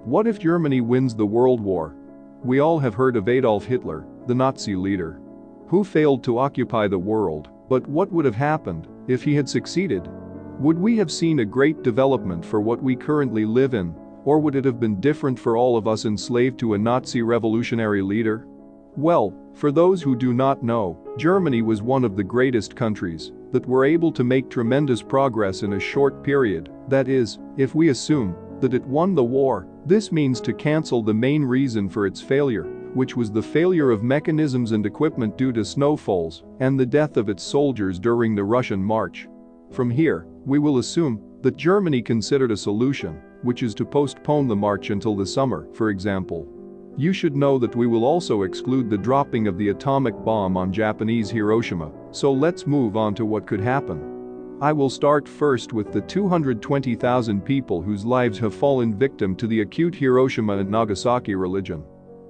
What if Germany wins the World War? We all have heard of Adolf Hitler, the Nazi leader, who failed to occupy the world, but what would have happened if he had succeeded? Would we have seen a great development for what we currently live in, or would it have been different for all of us enslaved to a Nazi revolutionary leader? Well, for those who do not know, Germany was one of the greatest countries that were able to make tremendous progress in a short period. That is, if we assume that it won the war, this means to cancel the main reason for its failure, which was the failure of mechanisms and equipment due to snowfalls and the death of its soldiers during the Russian March. From here, we will assume that Germany considered a solution, which is to postpone the march until the summer, for example. You should know that we will also exclude the dropping of the atomic bomb on Japanese Hiroshima, so let's move on to what could happen. I will start first with the 220,000 people whose lives have fallen victim to the acute Hiroshima and Nagasaki religion.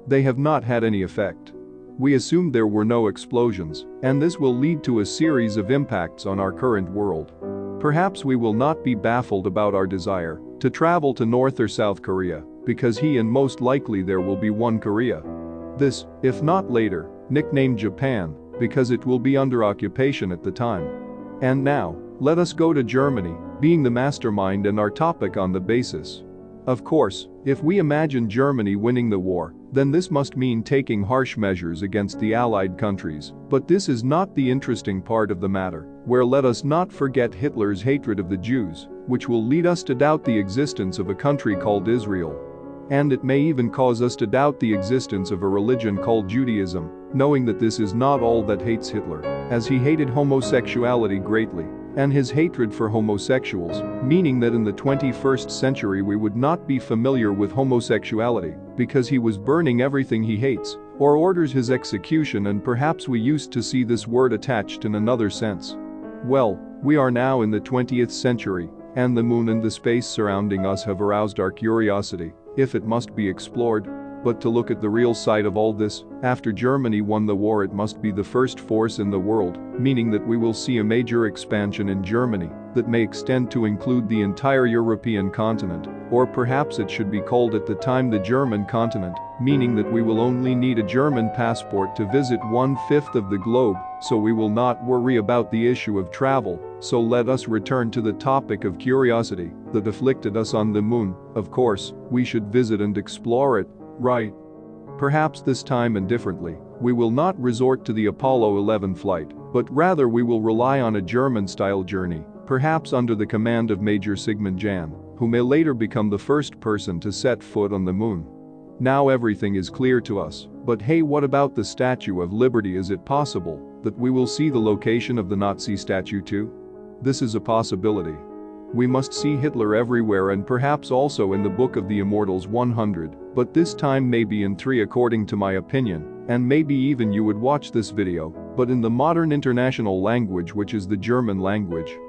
They have not had any effect. We assume there were no explosions, and this will lead to a series of impacts on our current world. Perhaps we will not be baffled about our desire to travel to North or South Korea, because most likely there will be one Korea. This, if not later, nicknamed Japan, because it will be under occupation at the time. And now, let us go to Germany, being the mastermind and our topic on the basis. Of course, if we imagine Germany winning the war, then this must mean taking harsh measures against the Allied countries, but this is not the interesting part of the matter, where let us not forget Hitler's hatred of the Jews, which will lead us to doubt the existence of a country called Israel. And it may even cause us to doubt the existence of a religion called Judaism, knowing that this is not all that hates Hitler, as he hated homosexuality greatly, and his hatred for homosexuals, meaning that in the 21st century we would not be familiar with homosexuality, because he was burning everything he hates, or orders his execution, and perhaps we used to see this word attached in another sense. Well, we are now in the 20th century, and the moon and the space surrounding us have aroused our curiosity, if it must be explored. But to look at the real side of all this, after Germany won the war it must be the first force in the world, meaning that we will see a major expansion in Germany that may extend to include the entire European continent, or perhaps it should be called at the time the German continent, meaning that we will only need a German passport to visit 1/5 of the globe, so we will not worry about the issue of travel. So let us return to the topic of curiosity that afflicted us on the moon. Of course, we should visit and explore it. Right. Perhaps this time and differently, we will not resort to the Apollo 11 flight, but rather we will rely on a German-style journey, perhaps under the command of Major Sigmund Jähn, who may later become the first person to set foot on the moon. Now everything is clear to us, but hey, what about the Statue of Liberty? Is it possible that we will see the location of the Nazi statue too? This is a possibility. We must see Hitler everywhere, and perhaps also in the Book of the Immortals 100, but this time maybe in 3 according to my opinion, and maybe even you would watch this video, but in the modern international language, which is the German language.